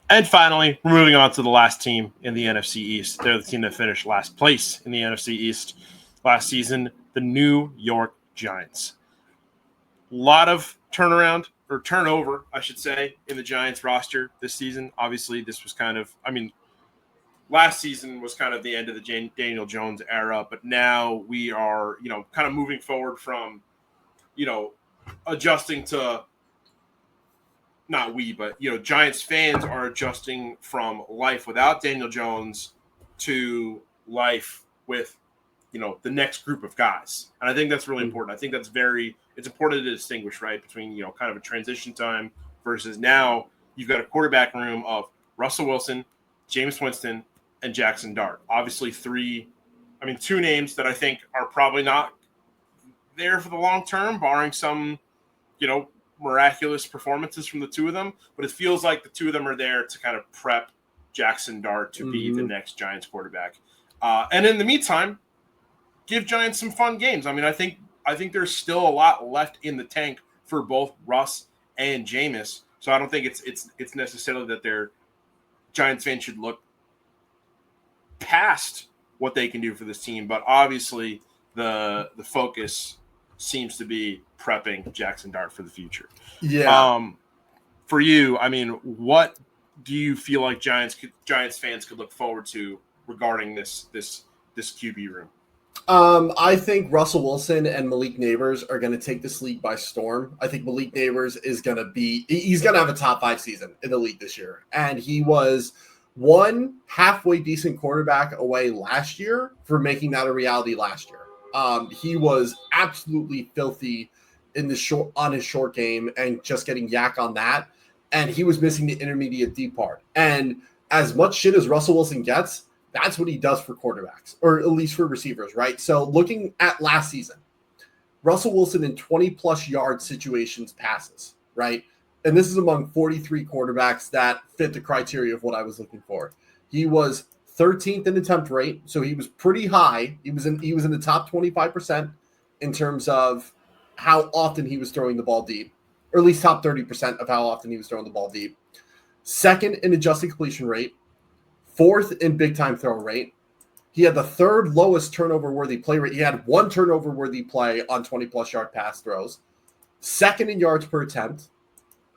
And finally, we're moving on to the last team in the NFC East. They're the team that finished last place in the NFC East last season, the New York Giants. A lot of turnover, I should say, in the Giants roster this season. Obviously, this was last season was kind of the end of the Daniel Jones era, but now we are, kind of moving forward from, adjusting to not we, but Giants fans are adjusting from life without Daniel Jones to life with the next group of guys. And I think that's really important. I think it's important to distinguish, right, between kind of a transition time versus now you've got a quarterback room of Russell Wilson, Jameis Winston, and Jackson Dart. Obviously two names that I think are probably not there for the long term, barring some miraculous performances from the two of them, but it feels like the two of them are there to kind of prep Jackson Dart to be the next Giants quarterback. And in the meantime, give Giants some fun games. I think there's still a lot left in the tank for both Russ and Jameis. So I don't think it's necessarily that their Giants fans should look past what they can do for this team, but obviously the focus seems to be prepping Jackson Dart for the future. Yeah. For you, what do you feel like Giants fans could look forward to regarding this QB room? I think Russell Wilson and Malik Nabers are going to take this league by storm. I think Malik Nabers he's going to have a top 5 season in the league this year. And he was one halfway decent quarterback away last year for making that a reality last year. He was absolutely filthy on his short game and just getting yak on that. And he was missing the intermediate deep part. And as much shit as Russell Wilson gets, that's what he does for quarterbacks, or at least for receivers, right? So looking at last season, Russell Wilson in 20-plus yard situations passes, right? And this is among 43 quarterbacks that fit the criteria of what I was looking for. He was 13th in attempt rate, so he was pretty high. He was in the top 25% in terms of how often he was throwing the ball deep, or at least top 30% of how often he was throwing the ball deep. Second in adjusted completion rate, 4th in big time throw rate. He had the 3rd lowest turnover worthy play rate. He had 1 turnover worthy play on 20-plus yard pass throws. 2nd in yards per attempt.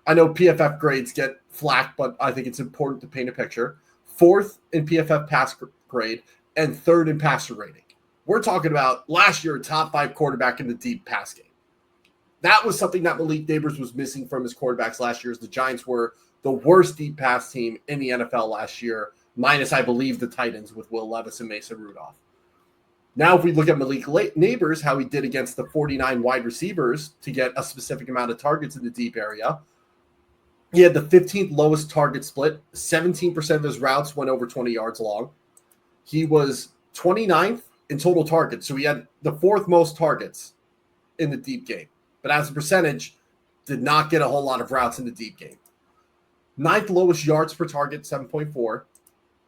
I know PFF grades get flack, but I think it's important to paint a picture. 4th in PFF pass grade, and 3rd in passer rating. We're talking about last year, a top 5 quarterback in the deep pass game. That was something that Malik Nabers was missing from his quarterbacks last year, as the Giants were the worst deep pass team in the NFL last year, minus, I believe, the Titans with Will Levis and Mason Rudolph. Now, if we look at Malik Nabers, how he did against the 49 wide receivers to get a specific amount of targets in the deep area, he had the 15th lowest target split. 17% of his routes went over 20 yards long. He was 29th in total targets, so he had the 4th most targets in the deep game. But as a percentage, did not get a whole lot of routes in the deep game. 9th lowest yards per target, 7.4.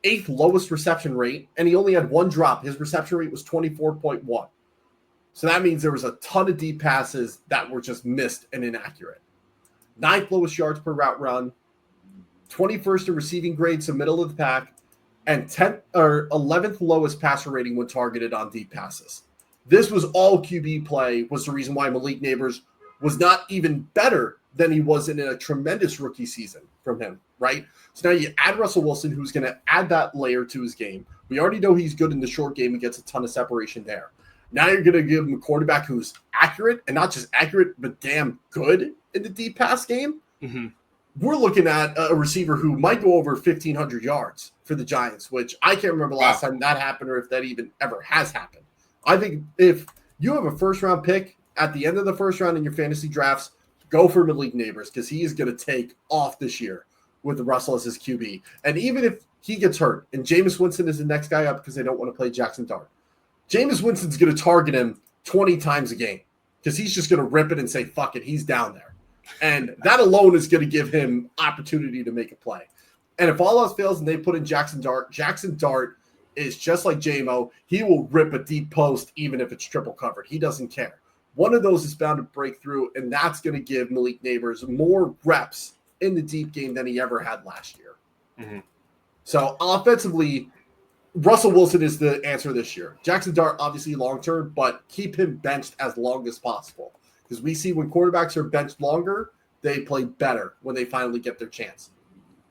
8th lowest reception rate, and he only had 1 drop. His reception rate was 24.1. So that means there was a ton of deep passes that were just missed and inaccurate. 9th lowest yards per route run, 21st in receiving grade, so middle of the pack, and 11th lowest passer rating when targeted on deep passes. This was all QB play, was the reason why Malik Nabers was not even better than he was in a tremendous rookie season from him, right? So now you add Russell Wilson, who's going to add that layer to his game. We already know he's good in the short game and gets a ton of separation there. Now you're going to give him a quarterback who's accurate, and not just accurate, but damn good in the deep pass game. Mm-hmm. We're looking at a receiver who might go over 1,500 yards for the Giants, which I can't remember last time that happened or if that even ever has happened. I think if you have a first-round pick at the end of the first round in your fantasy drafts, go for Malik Nabers, because he is going to take off this year with Russell as his QB. And even if he gets hurt and Jameis Winston is the next guy up because they don't want to play Jackson Dart, Jameis Winston's going to target him 20 times a game because he's just going to rip it and say, fuck it, he's down there. And that alone is going to give him opportunity to make a play. And if all else fails and they put in Jackson Dart is just like JMO. He will rip a deep post even if it's triple covered. He doesn't care. One of those is bound to break through, and that's going to give Malik Nabers more reps in the deep game than he ever had last year. Mm-hmm. So offensively, Russell Wilson is the answer this year. Jackson Dart, obviously long-term, but keep him benched as long as possible. Because we see when quarterbacks are benched longer, they play better when they finally get their chance.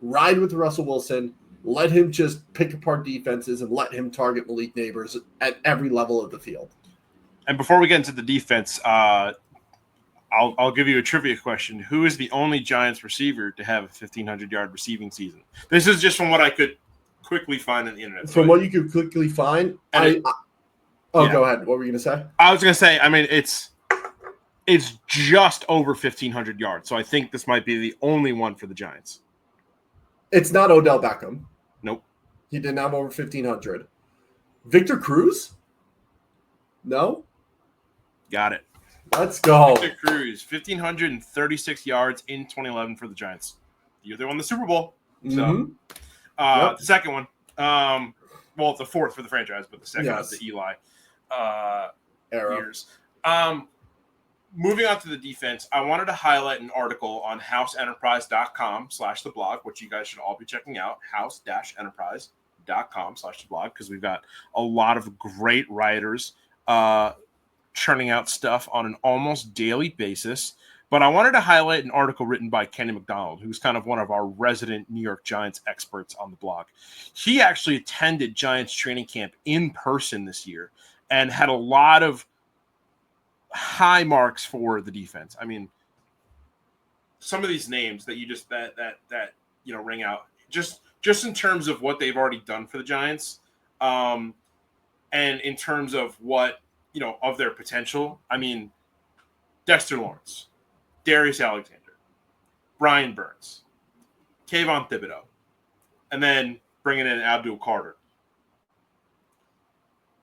Ride with Russell Wilson. Let him just pick apart defenses and let him target Malik Neighbors at every level of the field. And before we get into the defense, I'll give you a trivia question. Who is the only Giants receiver to have a 1,500-yard receiving season? This is just from what I could quickly find on the internet. From what you could quickly find, go ahead. What were you going to say? I was going to say, I mean, it's just over 1,500 yards. So I think this might be the only one for the Giants. It's not Odell Beckham. Nope. He didn't have over 1,500. Victor Cruz? No? Got it. Let's go. Victor Cruz, 1,536 yards in 2011 for the Giants. The year they won the Super Bowl. So, The second one, well, the fourth for the franchise, but the second of the Eli era years. Moving on to the defense, I wanted to highlight an article on houseenterprise.com/theblog, which you guys should all be checking out, house-enterprise.com/theblog, because we've got a lot of great writers churning out stuff on an almost daily basis. But I wanted to highlight an article written by Kenny McDonald, who's kind of one of our resident New York Giants experts on the blog. He actually attended Giants training camp in person this year and had a lot of high marks for the defense. I mean, some of these names that you just that ring out just in terms of what they've already done for the Giants, and in terms of what of their potential. I mean, Dexter Lawrence, Darius Alexander, Brian Burns, Kayvon Thibodeau, and then bringing in Abdul Carter.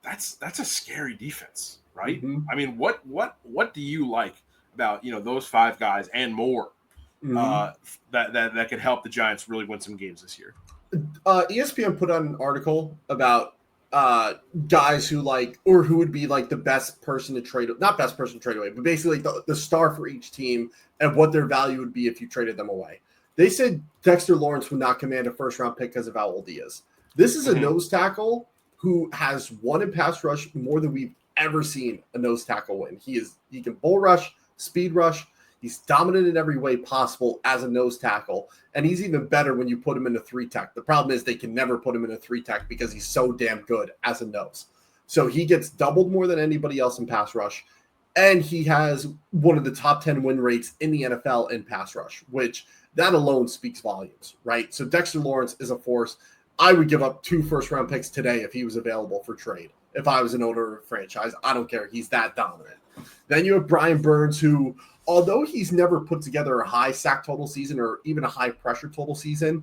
That's a scary defense, right? Mm-hmm. I mean, what do you like about those five guys and more that could help the Giants really win some games this year? ESPN put out an article about guys who who would be like the best person to trade, not best person to trade away, but basically the star for each team and what their value would be if you traded them away. They said Dexter Lawrence would not command a first-round pick because of how old he is. This is a nose tackle who has won in pass rush more than we've ever seen a nose tackle win. He can bull rush, speed rush. He's dominant in every way possible as a nose tackle, and he's even better when you put him in a three-tech. The problem is they can never put him in a three-tech because he's so damn good as a nose. So he gets doubled more than anybody else in pass rush, and he has one of the top 10 win rates in the NFL in pass rush, which that alone speaks volumes, right? So Dexter Lawrence is a force. I would give up 2 first-round picks today if he was available for trade. If I was an owner of a franchise, I don't care. He's that dominant. Then you have Brian Burns, who, although he's never put together a high sack total season or even a high pressure total season,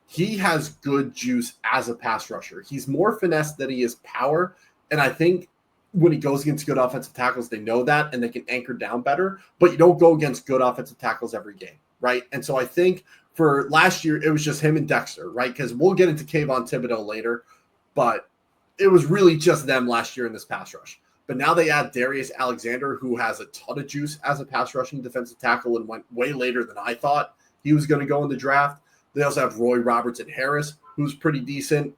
he has good juice as a pass rusher. He's more finesse than he is power. And I think when he goes against good offensive tackles, they know that and they can anchor down better. But you don't go against good offensive tackles every game, right? And so I think for last year, it was just him and Dexter, right? Because we'll get into Kayvon Thibodeau later, but it was really just them last year in this pass rush. But now they add Darius Alexander, who has a ton of juice as a pass rushing defensive tackle and went way later than I thought he was going to go in the draft. They also have Roy Robertson Harris, who's pretty decent.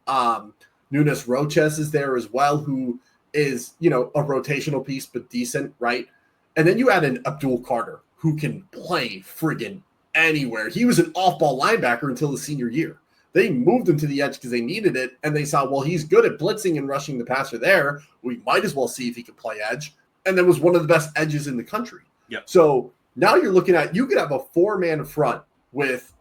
Nunes Roches is there as well, who is, a rotational piece, but decent, right? And then you add in Abdul Carter, who can play friggin' anywhere. He was an off-ball linebacker until the senior year. They moved him to the edge because they needed it, and they saw, well, he's good at blitzing and rushing the passer there. We might as well see if he can play edge. And then was one of the best edges in the country. Yep. So now you're looking at, you could have a 4-man front with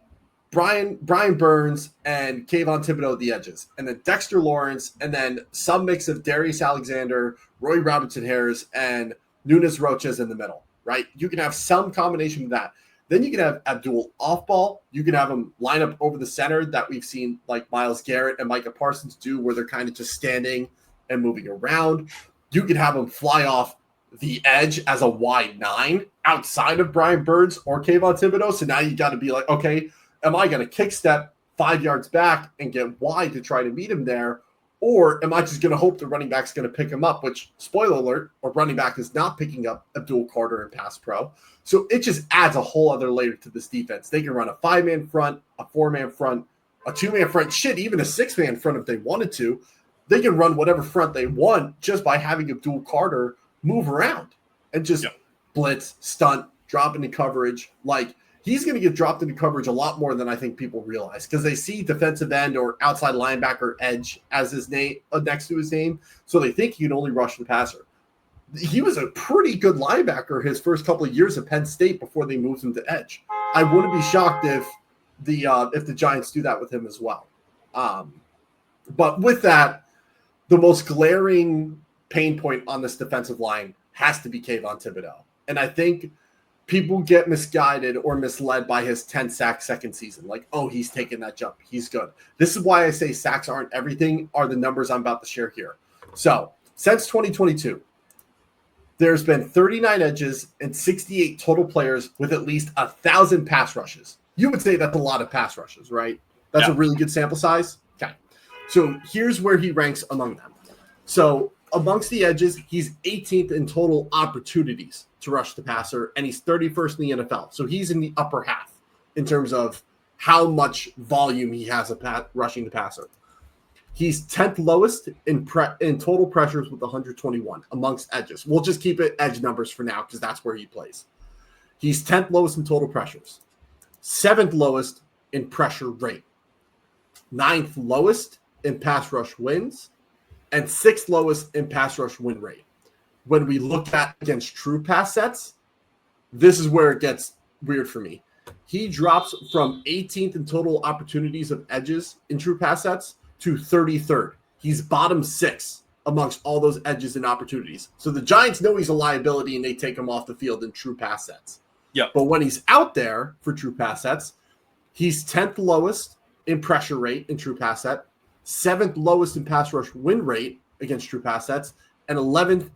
Brian Burns and Kayvon Thibodeau at the edges, and then Dexter Lawrence, and then some mix of Darius Alexander, Roy Robertson Harris, and Nunes Roches in the middle, right? You can have some combination of that. Then you can have Abdul off ball. You can have him line up over the center that we've seen like Myles Garrett and Micah Parsons do, where they're kind of just standing and moving around. You can have him fly off the edge as a wide 9 outside of Brian Burns or Kayvon Thibodeau. So now you got to be like, okay, am I going to kick step 5 yards back and get wide to try to meet him there? Or am I just going to hope the running back's going to pick him up, which, spoiler alert, a running back is not picking up Abdul Carter in pass pro. So it just adds a whole other layer to this defense. They can run a 5-man front, a 4-man front, a two-man front, shit, even a six-man front if they wanted to. They can run whatever front they want just by having Abdul Carter move around and just blitz, stunt, drop into coverage. Like, he's going to get dropped into coverage a lot more than I think people realize because they see defensive end or outside linebacker edge as his name next to his name, so they think he can only rush the passer. He was a pretty good linebacker his first couple of years at Penn State before they moved him to edge. I wouldn't be shocked if the Giants do that with him as well. But with that, the most glaring pain point on this defensive line has to be Kayvon Thibodeau. And I think people get misguided or misled by his 10-sack second season. Like, oh, he's taking that jump. He's good. This is why I say sacks aren't everything, are the numbers I'm about to share here. So, since 2022, there's been 39 edges and 68 total players with at least 1,000 pass rushes. You would say that's a lot of pass rushes, right? That's a really good sample size. Okay. So here's where he ranks among them. So amongst the edges, he's 18th in total opportunities to rush the passer, and he's 31st in the NFL. So he's in the upper half in terms of how much volume he has of rushing the passer. He's 10th lowest in total pressures with 121 amongst edges. We'll just keep it edge numbers for now because that's where he plays. He's 10th lowest in total pressures, 7th lowest in pressure rate, 9th lowest in pass rush wins, and 6th lowest in pass rush win rate. When we look at against true pass sets, this is where it gets weird for me. He drops from 18th in total opportunities of edges in true pass sets to 33rd. He's bottom 6 amongst all those edges and opportunities. So the Giants know he's a liability and they take him off the field in true pass sets. Yep. But when he's out there for true pass sets, he's 10th lowest in pressure rate in true pass set, 7th lowest in pass rush win rate against true pass sets, and 7th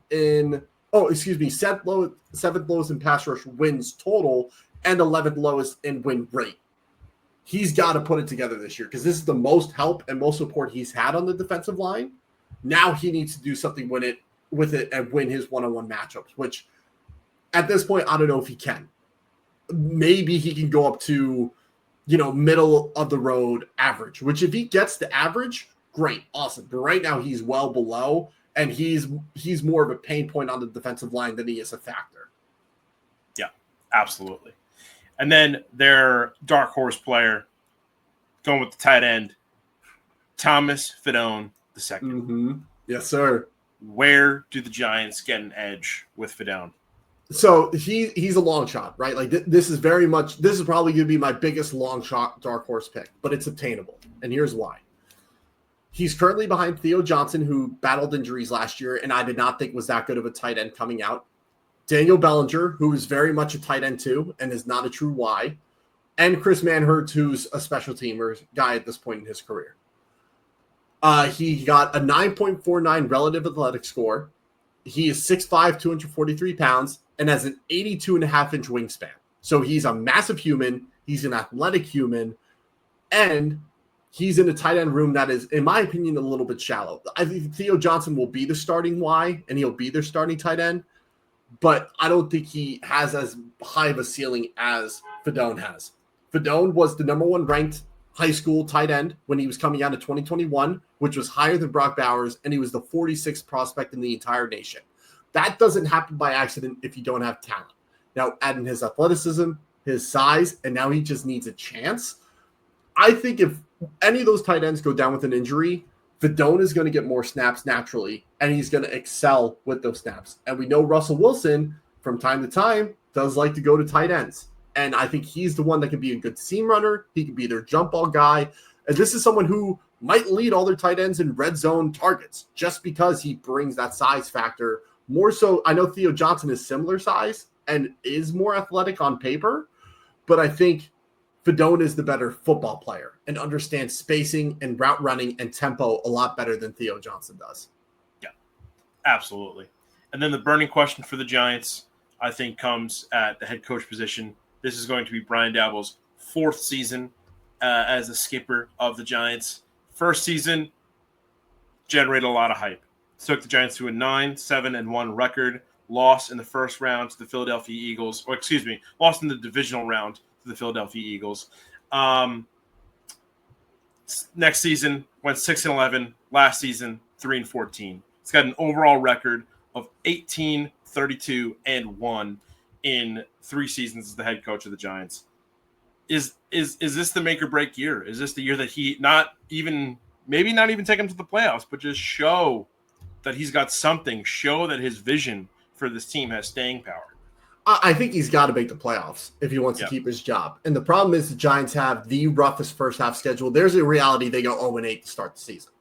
lowest in pass rush wins total, and 11th lowest in win rate. He's got to put it together this year because this is the most help and most support he's had on the defensive line. Now he needs to do something with it and win his one-on-one matchups, which at this point, I don't know if he can. Maybe he can go up to, middle of the road average, which if he gets to average, great, awesome. But right now he's well below, and he's more of a pain point on the defensive line than he is a factor. Yeah, absolutely. And then their dark horse player, going with the tight end, Thomas Fidone II. Mm-hmm. Yes, sir. Where do the Giants get an edge with Fidone? So he's a long shot, right? Like this is probably going to be my biggest long shot dark horse pick, but it's obtainable. And here's why. He's currently behind Theo Johnson, who battled injuries last year, and I did not think was that good of a tight end coming out. Daniel Bellinger, who is very much a tight end too, and is not a true Y. And Chris Manhertz, who's a special teamer guy at this point in his career. He got a 9.49 relative athletic score. He is 6'5", 243 pounds, and has an 82.5-inch wingspan. So he's a massive human. He's an athletic human. And he's in a tight end room that is, in my opinion, a little bit shallow. I think Theo Johnson will be the starting Y, and he'll be their starting tight end. But I don't think he has as high of a ceiling as Fidone has. Fidone was the number 1 ranked high school tight end when he was coming out of 2021, which was higher than Brock Bowers, and he was the 46th prospect in the entire nation. That doesn't happen by accident if you don't have talent. Now, adding his athleticism, his size, and now he just needs a chance. I think if any of those tight ends go down with an injury, Fidone is going to get more snaps naturally, and he's going to excel with those snaps. And we know Russell Wilson, from time to time, does like to go to tight ends. And I think he's the one that can be a good seam runner. He can be their jump ball guy. And this is someone who might lead all their tight ends in red zone targets just because he brings that size factor. More so, I know Theo Johnson is similar size and is more athletic on paper, but I think Fidone is the better football player and understands spacing and route running and tempo a lot better than Theo Johnson does. Yeah, absolutely. And then the burning question for the Giants, I think, comes at the head coach position. This is going to be Brian Daboll's 4th season as the skipper of the Giants. First season generated a lot of hype. Took the Giants to a 9-7-1 record. Lost in the first round to the Philadelphia Eagles. Lost in the divisional round to the Philadelphia Eagles. Next season went 6-11. Last season 3-14. He's got an overall record of 18, 32, and 1 in 3 seasons as the head coach of the Giants. Is this the make or break year? Is this the year that he maybe not even take him to the playoffs, but just show that he's got something, show that his vision for this team has staying power? I think he's got to make the playoffs if he wants to keep his job. And the problem is the Giants have the roughest first half schedule. There's a reality they go 0-8 to start the season.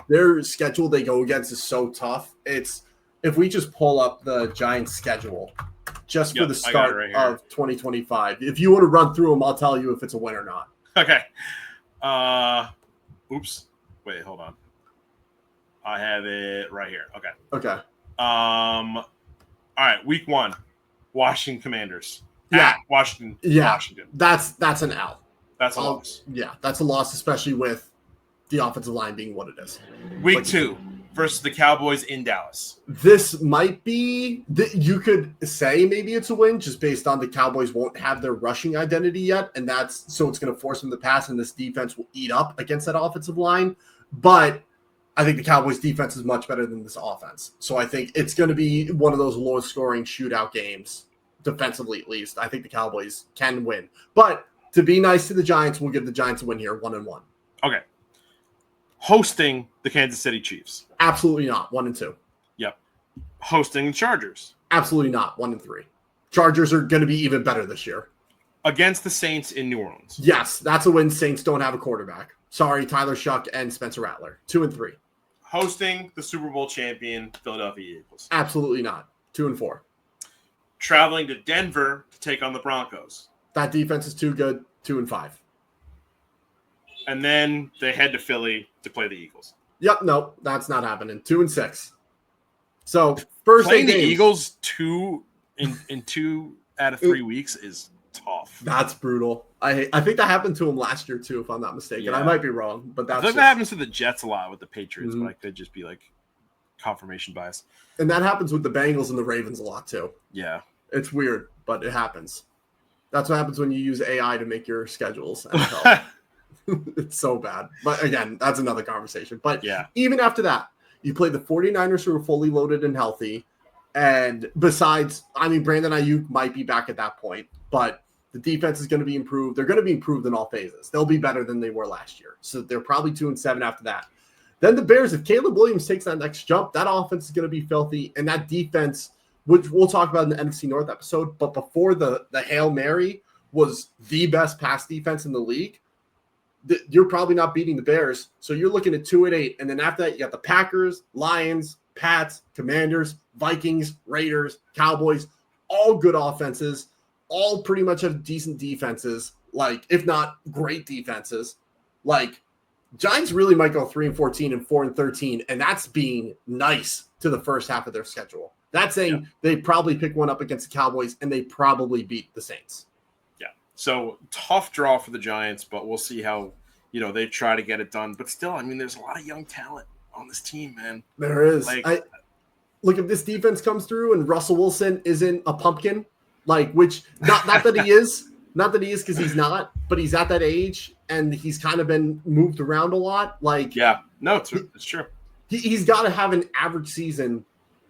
Their schedule they go against is so tough. It's if we just pull up the Giants schedule just for the start of 2025. If you want to run through them, I'll tell you if it's a win or not. Okay. Oops. Wait, hold on. I have it right here. Okay. All right, week 1. Washington Commanders. Yeah. Washington. That's an L. That's a loss. Yeah, that's a loss, especially with the offensive line being what it is. Week 2 versus the Cowboys in Dallas. This might be you could say maybe it's a win just based on the Cowboys won't have their rushing identity yet, and it's going to force them to pass, and this defense will eat up against that offensive line. But I think the Cowboys defense is much better than this offense. So I think it's going to be one of those low-scoring shootout games, defensively at least. I think the Cowboys can win. But to be nice to the Giants, we'll give the Giants a win here, 1-1. Okay. Hosting the Kansas City Chiefs. Absolutely not, 1-2. Yep. Hosting the Chargers. Absolutely not, 1-3. Chargers are going to be even better this year. Against the Saints in New Orleans. Yes, that's a win. Saints don't have a quarterback. Sorry, Tyler Shuck and Spencer Rattler. 2-3. Hosting the Super Bowl champion Philadelphia Eagles. Absolutely not. 2-4. Traveling to Denver to take on the Broncos. That defense is too good. 2-5. And then they head to Philly to play the Eagles. Yep, no, that's not happening. 2-6. So first playing the games, Eagles in 2 out of 3 weeks is tough. That's brutal. I think that happened to him last year too, if I'm not mistaken. Yeah. I might be wrong, but I think that happens to the Jets a lot with the Patriots, but I could just be like confirmation bias. And that happens with the Bengals and the Ravens a lot too. Yeah, it's weird, but it happens. That's what happens when you use AI to make your schedules. It's so bad. But again, that's another conversation. But even after that, you play the 49ers who are fully loaded and healthy. And besides, Brandon Ayuk might be back at that point, but the defense is going to be improved. They're going to be improved in all phases. They'll be better than they were last year. So they're probably 2-7 after that. Then the Bears, if Caleb Williams takes that next jump, that offense is going to be filthy. And that defense, which we'll talk about in the NFC North episode, but before the Hail Mary was the best pass defense in the league, you're probably not beating the Bears. So you're looking at 2-8. And then after that, you got the Packers, Lions, Pats, Commanders, Vikings, Raiders, Cowboys, all good offenses, all pretty much have decent defenses, if not great defenses. Giants really might go 3-14 and 4-13, and that's being nice to the first half of their schedule. That's saying they probably pick one up against the Cowboys, and they probably beat the Saints. Yeah. So tough draw for the Giants, but we'll see how they try to get it done. But still, there's a lot of young talent on this team, man. There is. Look, if this defense comes through and Russell Wilson isn't a pumpkin, which not that he is, not that he is because he's not, but he's at that age and he's kind of been moved around a lot. It's true. He's got to have an average season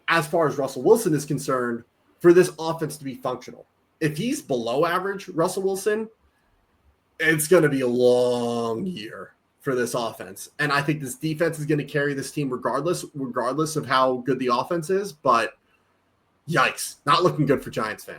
as far as Russell Wilson is concerned for this offense to be functional. If he's below average, Russell Wilson, it's going to be a long year for this offense. And I think this defense is going to carry this team regardless of how good the offense is. But yikes, not looking good for Giants fans.